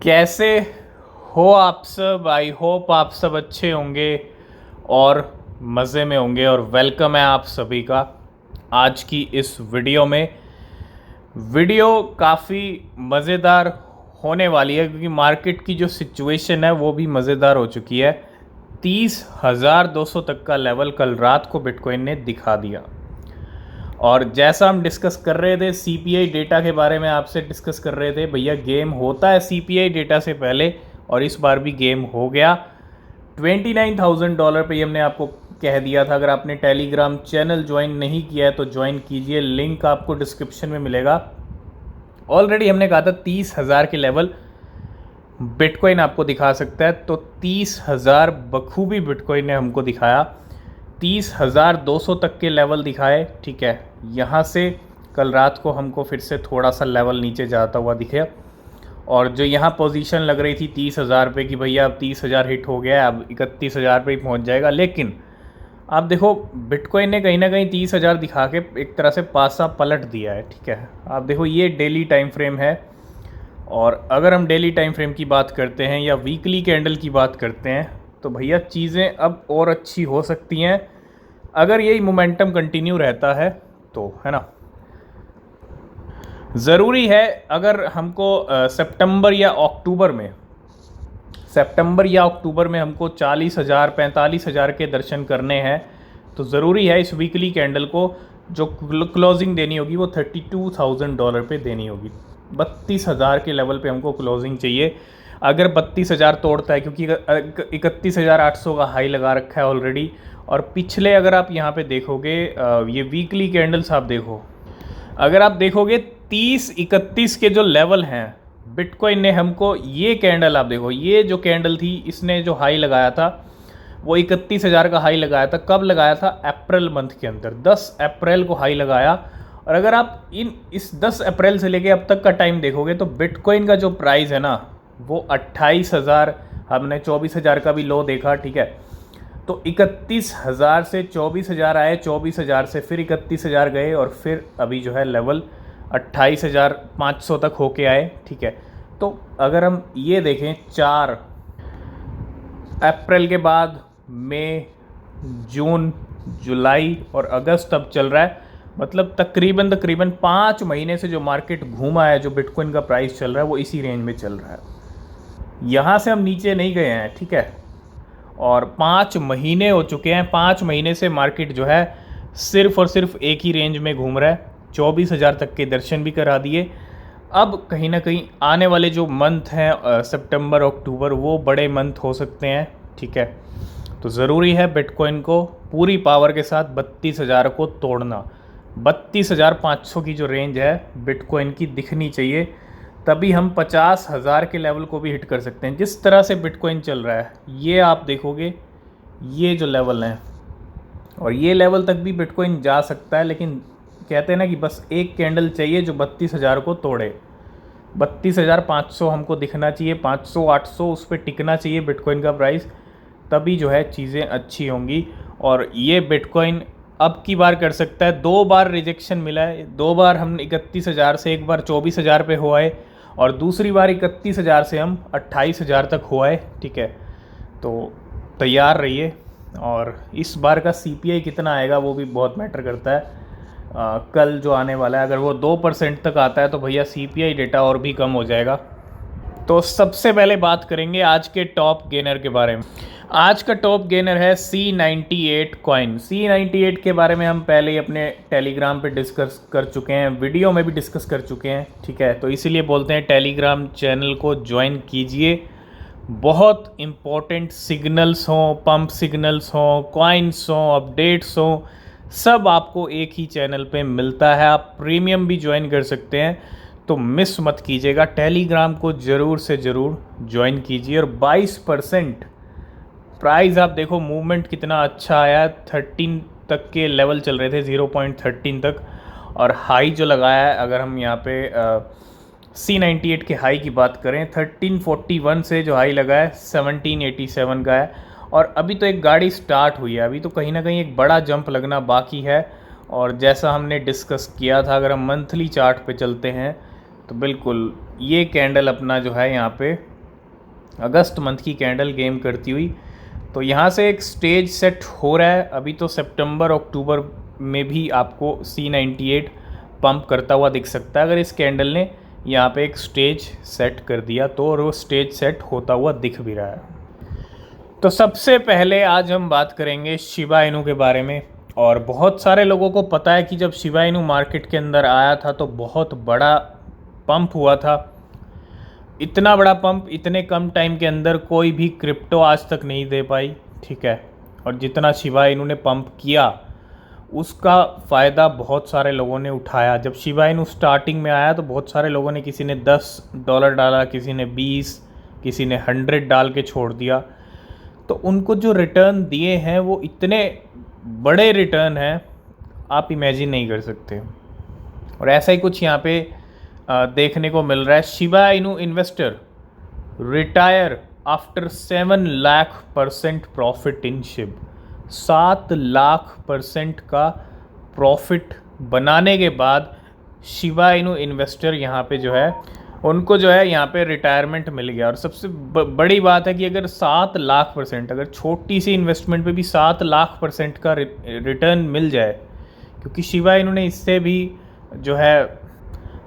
कैसे हो आप सब। आई होप आप सब अच्छे होंगे और मज़े में होंगे और वेलकम है आप सभी का आज की इस वीडियो में। वीडियो काफ़ी मज़ेदार होने वाली है क्योंकि मार्केट की जो सिचुएशन है वो भी मज़ेदार हो चुकी है। 30,200 तक का लेवल कल रात को बिटकॉइन ने दिखा दिया और जैसा हम डिस्कस कर रहे थे सीपीआई डेटा के बारे में आपसे डिस्कस कर रहे थे, भैया गेम होता है सीपीआई डेटा से पहले और इस बार भी गेम हो गया। $29,000 पे हमने आपको कह दिया था। अगर आपने टेलीग्राम चैनल ज्वाइन नहीं किया है तो ज्वाइन कीजिए, लिंक आपको डिस्क्रिप्शन में मिलेगा। ऑलरेडी हमने कहा था 30,000 के लेवल बिटकॉइन आपको दिखा सकता है, तो 30,000 बखूबी बिटकॉइन ने हमको दिखाया। 30,200 तक के लेवल दिखाए, ठीक है। यहाँ से कल रात को हमको फिर से थोड़ा सा लेवल नीचे जाता हुआ दिखे और जो यहाँ पोजीशन लग रही थी 30,000 पे कि भैया अब 30,000 हिट हो गया है, अब 31,000 पे ही पहुँच जाएगा, लेकिन आप देखो बिटकॉइन ने कहीं ना कहीं 30,000 दिखा के एक तरह से पासा पलट दिया है, ठीक है। आप देखो ये डेली टाइम फ्रेम है और अगर हम डेली टाइम फ्रेम की बात करते हैं या वीकली कैंडल की बात करते हैं तो भैया चीज़ें अब और अच्छी हो सकती हैं अगर यही मोमेंटम कंटिन्यू रहता है तो, है ना। ज़रूरी है अगर हमको सितंबर या अक्टूबर में हमको 40,000 45,000 के दर्शन करने हैं तो ज़रूरी है इस वीकली कैंडल को जो क्लोजिंग देनी होगी वो $32,000 पे देनी होगी। 32,000 के लेवल पे हमको क्लोजिंग चाहिए। अगर 32,000 तोड़ता है, क्योंकि 31,800 का हाई लगा रखा है ऑलरेडी, और पिछले अगर आप यहाँ पे देखोगे ये वीकली कैंडल्स आप देखो, अगर आप देखोगे 30-31 के जो लेवल हैं बिटकॉइन ने हमको, ये कैंडल आप देखो, ये जो कैंडल थी इसने जो हाई लगाया था वो 31,000 का हाई लगाया था। कब लगाया था? अप्रैल मंथ के अंदर, 10 अप्रैल को हाई लगाया। और अगर आप इस 10 अप्रैल से लेके अब तक का टाइम देखोगे तो बिटकॉइन का जो प्राइस है ना वो 28,000, हमने 24,000 का भी लो देखा, ठीक है। तो 31,000 से 24,000 आए, 24,000 से फिर 31,000 गए और फिर अभी जो है लेवल 28,500 तक होके आए, ठीक है। तो अगर हम ये देखें 4 अप्रैल के बाद मई, जून, जुलाई और अगस्त अब चल रहा है, मतलब तकरीबन 5 महीने से जो मार्केट घूमा है, जो बिटकॉइन का प्राइस चल रहा है वो इसी रेंज में चल रहा है। यहाँ से हम नीचे नहीं गए हैं, ठीक है। और 5 महीने हो चुके हैं, 5 महीने से मार्केट जो है सिर्फ और सिर्फ एक ही रेंज में घूम रहा है। 24,000 तक के दर्शन भी करा दिए। अब कहीं ना कहीं आने वाले जो मंथ हैं सितंबर अक्टूबर वो बड़े मंथ हो सकते हैं, ठीक है। तो ज़रूरी है बिटकॉइन को पूरी पावर के साथ 32,000 को तोड़ना। 32,500 की जो रेंज है बिटकॉइन की दिखनी चाहिए, तभी हम 50,000 के लेवल को भी हिट कर सकते हैं। जिस तरह से बिटकॉइन चल रहा है ये आप देखोगे, ये जो लेवल हैं और ये लेवल तक भी बिटकॉइन जा सकता है, लेकिन कहते हैं ना कि बस एक कैंडल चाहिए जो 32,000 को तोड़े। 32,500 हमको दिखना चाहिए, 500-800 उस पर टिकना चाहिए बिटकॉइन का प्राइस, तभी जो है चीज़ें अच्छी होंगी। और ये बिटकॉइन अब की बार कर सकता है। 2 बार रिजेक्शन मिला है, 2 बार हम 31,000 से, एक बार 24,000 पे हो आए और दूसरी बार 31,000 से हम 28,000 तक हो आए, ठीक है। तो तैयार रहिए। और इस बार का सीपीआई कितना आएगा वो भी बहुत मैटर करता है। कल जो आने वाला है अगर वो 2% तक आता है तो भैया सीपीआई डेटा और भी कम हो जाएगा। तो सबसे पहले बात करेंगे आज के टॉप गेनर के बारे में। आज का टॉप गेनर है C98 कॉइन। C98 के बारे में हम पहले ही अपने टेलीग्राम पे डिस्कस कर चुके हैं, वीडियो में भी डिस्कस कर चुके हैं, ठीक है। तो इसीलिए बोलते हैं टेलीग्राम चैनल को ज्वाइन कीजिए। बहुत इम्पोर्टेंट सिग्नल्स हों, पंप सिग्नल्स हों, कॉइन्स हों, अपडेट्स हों, सब आपको एक ही चैनल पे मिलता है। आप प्रीमियम भी ज्वाइन कर सकते हैं, तो मिस मत कीजिएगा। टेलीग्राम को ज़रूर से ज़रूर ज्वाइन कीजिए। और 22% प्राइस आप देखो, मूवमेंट कितना अच्छा आया। 13 तक के लेवल चल रहे थे, 0.13 तक, और हाई जो लगाया है, अगर हम यहाँ पे C98 के हाई की बात करें, 1341 से जो हाई लगा है 1787 का है। और अभी तो एक गाड़ी स्टार्ट हुई है, अभी तो कहीं ना कहीं एक बड़ा जंप लगना बाकी है। और जैसा हमने डिस्कस किया था, अगर हम मंथली चार्ट पे चलते हैं तो बिल्कुल ये कैंडल अपना जो है यहाँ पे अगस्त मंथ की कैंडल गेम करती हुई। तो यहाँ से एक स्टेज सेट हो रहा है। अभी तो सितंबर अक्टूबर में भी आपको C98 पंप करता हुआ दिख सकता है। अगर इस कैंडल ने यहाँ पे एक स्टेज सेट कर दिया तो, और वो स्टेज सेट होता हुआ दिख भी रहा है। तो सबसे पहले आज हम बात करेंगे शिबा इनू के बारे में। और बहुत सारे लोगों को पता है कि जब शिबा इनू मार्केट के अंदर आया था तो बहुत बड़ा पंप हुआ था। इतना बड़ा पंप इतने कम टाइम के अंदर कोई भी क्रिप्टो आज तक नहीं दे पाई, ठीक है। और जितना शिबा इनू ने पंप किया उसका फ़ायदा बहुत सारे लोगों ने उठाया। जब शिबा इनू स्टार्टिंग में आया तो बहुत सारे लोगों ने, किसी ने $10 डाला, किसी ने 20, किसी ने 100 डाल के छोड़ दिया। तो उनको जो रिटर्न दिए हैं वो इतने बड़े रिटर्न हैं, आप इमेजिन नहीं कर सकते। और ऐसा ही कुछ यहाँ पे देखने को मिल रहा है। Shiba Inu investor retire after 7 lakh% profit in Shiv. 7 lakh% का प्रॉफिट बनाने के बाद शिबा इनू इन्वेस्टर यहाँ पे जो है, उनको जो है यहाँ पे रिटायरमेंट मिल गया। और सबसे बड़ी बात है कि अगर 7 लाख%, अगर छोटी सी इन्वेस्टमेंट पे भी 7 लाख% का रिटर्न मिल जाए, क्योंकि शिबा इन्होंने इससे भी जो है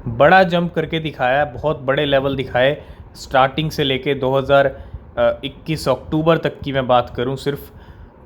बड़ा जंप करके दिखाया, बहुत बड़े लेवल दिखाए। स्टार्टिंग से लेके 2021 अक्टूबर तक की मैं बात करूं सिर्फ,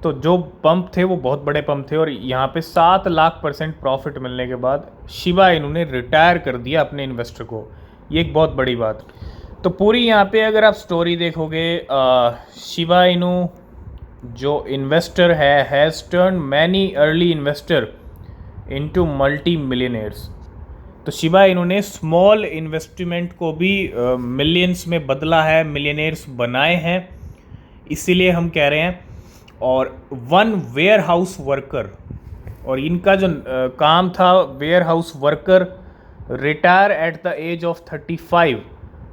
तो जो पंप थे वो बहुत बड़े पंप थे। और यहाँ पे 7 लाख% प्रॉफिट मिलने के बाद शिबा इन्होंने रिटायर कर दिया अपने इन्वेस्टर को। ये एक बहुत बड़ी बात। तो पूरी यहाँ पे अगर आप स्टोरी देखोगे, शिबा इनू जो इन्वेस्टर है has turn many early investor into multi millionaires. तो शिबा इन्होंने स्मॉल इन्वेस्टमेंट को भी मिलियंस में बदला है, मिलियनेयर्स बनाए हैं, इसीलिए हम कह रहे हैं। और वन वेयर हाउस वर्कर, और इनका जो काम था warehouse worker, retire at the age of 35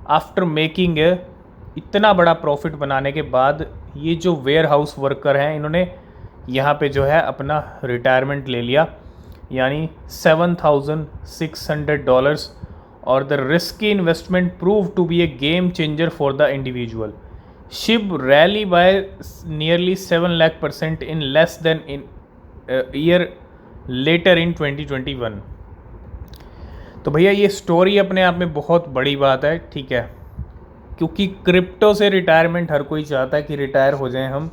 after making इतना बड़ा प्रॉफिट बनाने के बाद ये जो वेयर हाउस वर्कर हैं इन्होंने यहाँ पे जो है अपना रिटायरमेंट ले लिया, यानी $7,600। और the risky investment prove to be a game changer for the individual. Shib rally by nearly 7 lakh% in less than in year later in 2021। तो भैया ये स्टोरी अपने आप में बहुत बड़ी बात है, ठीक है, क्योंकि क्रिप्टो से रिटायरमेंट हर कोई चाहता है कि रिटायर हो जाएं हम,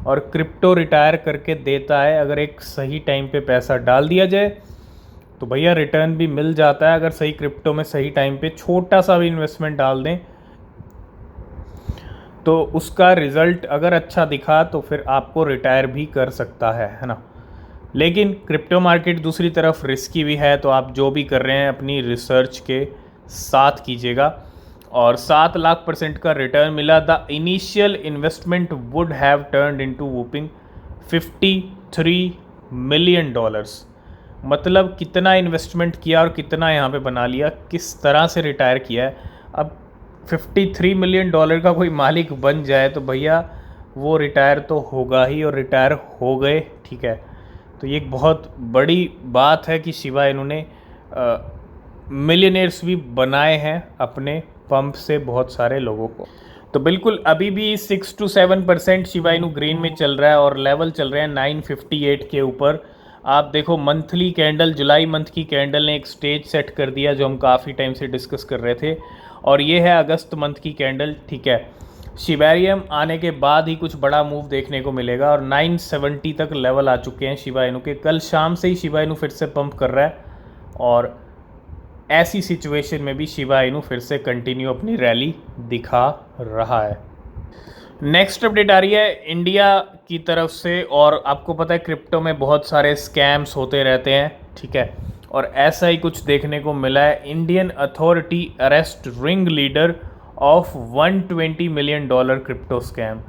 और क्रिप्टो रिटायर करके देता है। अगर एक सही टाइम पे पैसा डाल दिया जाए तो भैया रिटर्न भी मिल जाता है। अगर सही क्रिप्टो में सही टाइम पे छोटा सा भी इन्वेस्टमेंट डाल दें तो उसका रिज़ल्ट अगर अच्छा दिखा तो फिर आपको रिटायर भी कर सकता है ना। लेकिन क्रिप्टो मार्केट दूसरी तरफ रिस्की भी है, तो आप जो भी कर रहे हैं अपनी रिसर्च के साथ कीजिएगा। और 7 लाख% का रिटर्न मिला। The initial investment would have turned into whooping $53 million. मतलब कितना इन्वेस्टमेंट किया और कितना यहाँ पे बना लिया, किस तरह से रिटायर किया है। अब $53 मिलियन का कोई मालिक बन जाए तो भैया वो रिटायर तो होगा ही, और रिटायर हो गए, ठीक है। तो ये एक बहुत बड़ी बात है कि शिबा इन्होंने मिलियनेयर्स भी बनाए हैं अपने पंप से बहुत सारे लोगों को। तो बिल्कुल अभी भी 6 to 7% शिबा इनू ग्रीन में चल रहा है, और लेवल चल रहे हैं 958 के ऊपर। आप देखो मंथली कैंडल, जुलाई मंथ की कैंडल ने एक स्टेज सेट कर दिया जो हम काफ़ी टाइम से डिस्कस कर रहे थे, और ये है अगस्त मंथ की कैंडल, ठीक है। शिबेरियम आने के बाद ही कुछ बड़ा मूव देखने को मिलेगा, और 970 तक लेवल आ चुके हैं शिबा इनू के। कल शाम से ही शिबा इनू फिर से पंप कर रहा है, और ऐसी सिचुएशन में भी शिबा इनू फिर से कंटिन्यू अपनी रैली दिखा रहा है। नेक्स्ट अपडेट आ रही है इंडिया की तरफ से, और आपको पता है क्रिप्टो में बहुत सारे स्कैम्स होते रहते हैं, ठीक है। और ऐसा ही कुछ देखने को मिला है। Indian authority arrest ring leader of $120 million crypto scam.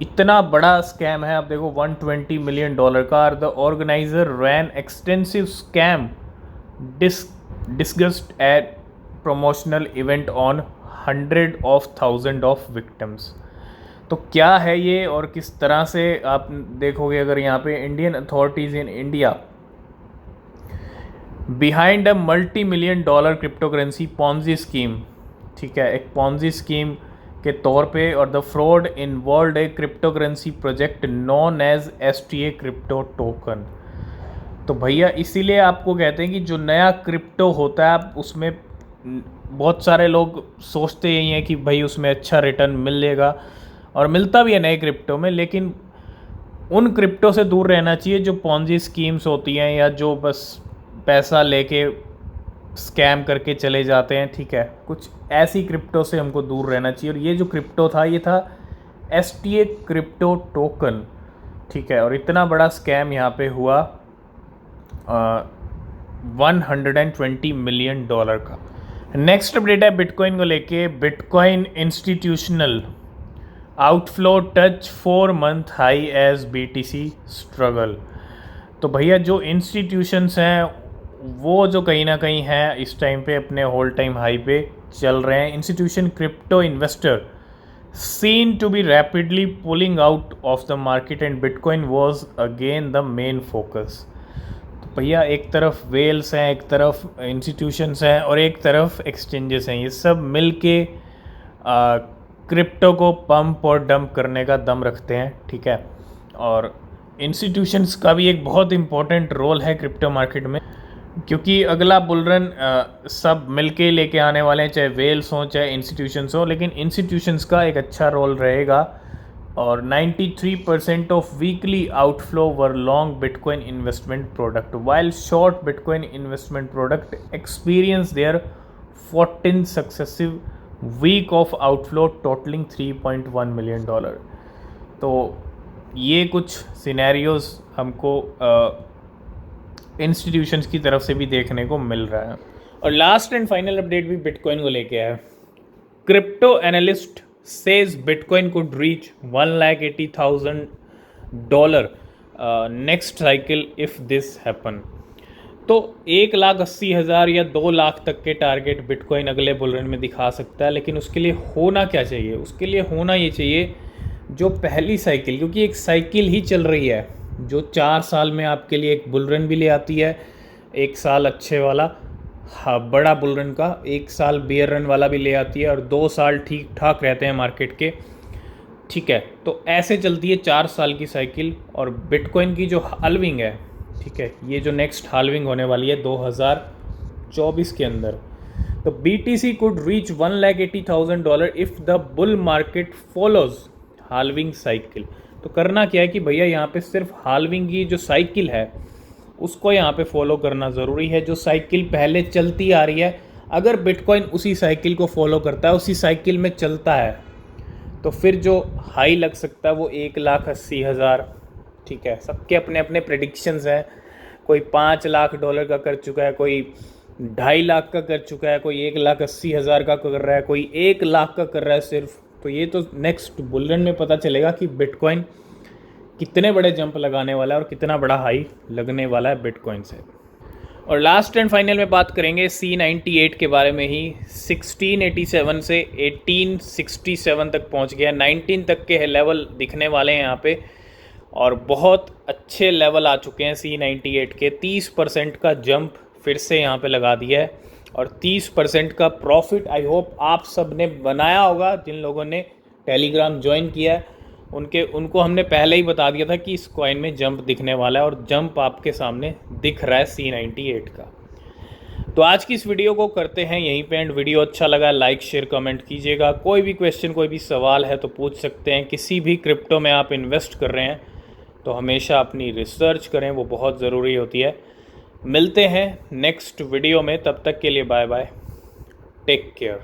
इतना बड़ा स्कैम है, आप देखो $120 मिलियन का। The organiser ran extensive scam discussed at promotional event on 100,000 of victims। तो क्या है ये और किस तरह से आप देखोगे, अगर यहाँ पे Indian authorities in India behind $multi-million crypto currency Ponzi scheme, ठीक है। एक पॉन्जी स्कीम के तौर पे, और the fraud involve a crypto currency project known as STA crypto token. तो भैया इसीलिए आपको कहते हैं कि जो नया क्रिप्टो होता है आप उसमें, बहुत सारे लोग सोचते यही हैं कि भाई उसमें अच्छा रिटर्न मिलेगा, और मिलता भी है नए क्रिप्टो में, लेकिन उन क्रिप्टो से दूर रहना चाहिए जो पॉन्जी स्कीम्स होती हैं या जो बस पैसा लेके स्कैम करके चले जाते हैं। ठीक है, कुछ ऐसी क्रिप्टो से हमको दूर रहना चाहिए, और ये जो क्रिप्टो था ये था STA क्रिप्टो टोकन। ठीक है, और इतना बड़ा स्कैम यहाँ पे हुआ $120 मिलियन का। नेक्स्ट अपडेट है बिटकॉइन को लेके। Bitcoin institutional outflow touch 4 month high as BTC struggle. तो भैया जो इंस्टीट्यूशंस हैं वो जो कहीं ना कहीं हैं इस टाइम पे अपने होल टाइम हाई पे चल रहे हैं। Institution crypto investor seen to be rapidly pulling out of the market and bitcoin was again the main focus. तो भैया एक तरफ वेल्स हैं, एक तरफ इंस्टीट्यूशंस हैं, और एक तरफ एक्सचेंजेस हैं, ये सब मिल के क्रिप्टो को पंप और डंप करने का दम रखते हैं। ठीक है, और इंस्टीट्यूशंस का भी एक बहुत इम्पोर्टेंट रोल है क्रिप्टो मार्केट में, क्योंकि अगला बुलरन सब मिलके लेके आने वाले हैं, चाहे वेल्स हों चाहे इंस्टीट्यूशंस हों, लेकिन इंस्टीट्यूशंस का एक अच्छा रोल रहेगा। और 93% of weekly outflow were long bitcoin investment product, while short bitcoin investment product experience their 14 successive week of outflow totalling $3.1 million. तो ये कुछ सिनेरियोज हमको इंस्टीट्यूशंस की तरफ से भी देखने को मिल रहा है। और लास्ट एंड फाइनल अपडेट भी बिटकॉइन को लेके है। Crypto analyst says bitcoin could reach $180,000 next cycle if this happen. तो 1,80,000 या 2 लाख तक के टारगेट बिटकॉइन अगले बुलरन में दिखा सकता है, लेकिन उसके लिए होना क्या चाहिए? उसके लिए होना ये चाहिए जो पहली साइकिल, क्योंकि एक साइकिल ही चल रही है जो 4 साल में आपके लिए एक बुलरन भी ले आती है, 1 साल अच्छे वाला, हाँ बड़ा बुलरन का, 1 साल बेयर रन वाला भी ले आती है, और 2 साल ठीक ठाक रहते हैं मार्केट के। ठीक है, तो ऐसे चलती है 4 साल की साइकिल। और बिटकॉइन की जो हाल्विंग है, ठीक है, ये जो नेक्स्ट हाल्विंग होने वाली है 2024 के अंदर, तो BTC could reach $180,000 if the bull market follows halving cycle. तो करना क्या है कि भैया यहाँ पे सिर्फ हाल्विंग की जो साइकिल है उसको यहाँ पे फॉलो करना ज़रूरी है, जो साइकिल पहले चलती आ रही है। अगर बिटकॉइन उसी साइकिल को फॉलो करता है, उसी साइकिल में चलता है, तो फिर जो हाई लग सकता है वो 1,80,000। ठीक है, सबके अपने अपने प्रेडिक्शंस हैं, कोई $5 लाख का कर चुका है, कोई 2.5 लाख का कर चुका है, कोई 1,80,000 का कर रहा है, कोई 1 लाख का कर रहा है सिर्फ। तो ये तो नेक्स्ट बुलरन में पता चलेगा कि बिटकॉइन कितने बड़े जंप लगाने वाला है और कितना बड़ा हाई लगने वाला है बिटकॉइन से। और लास्ट एंड फाइनल में बात करेंगे C98 के बारे में ही। 1687 से 1867 तक पहुंच गया, 19 तक के लेवल दिखने वाले हैं यहाँ पे, और बहुत अच्छे लेवल आ चुके हैं C98 के। 30% का जंप फिर से यहाँ पे लगा दिया है, और 30% का प्रॉफिट आई होप आप सब ने बनाया होगा। जिन लोगों ने टेलीग्राम ज्वाइन किया है उनको हमने पहले ही बता दिया था कि इस कॉइन में जंप दिखने वाला है, और जंप आपके सामने दिख रहा है C98 का। तो आज की इस वीडियो को करते हैं यहीं पे एंड। वीडियो अच्छा लगा लाइक शेयर कमेंट कीजिएगा। कोई भी क्वेश्चन कोई भी सवाल है तो पूछ सकते हैं। किसी भी क्रिप्टो में आप इन्वेस्ट कर रहे हैं तो हमेशा अपनी रिसर्च करें, वो बहुत ज़रूरी होती है। मिलते हैं नेक्स्ट वीडियो में, तब तक के लिए बाय बाय, टेक केयर।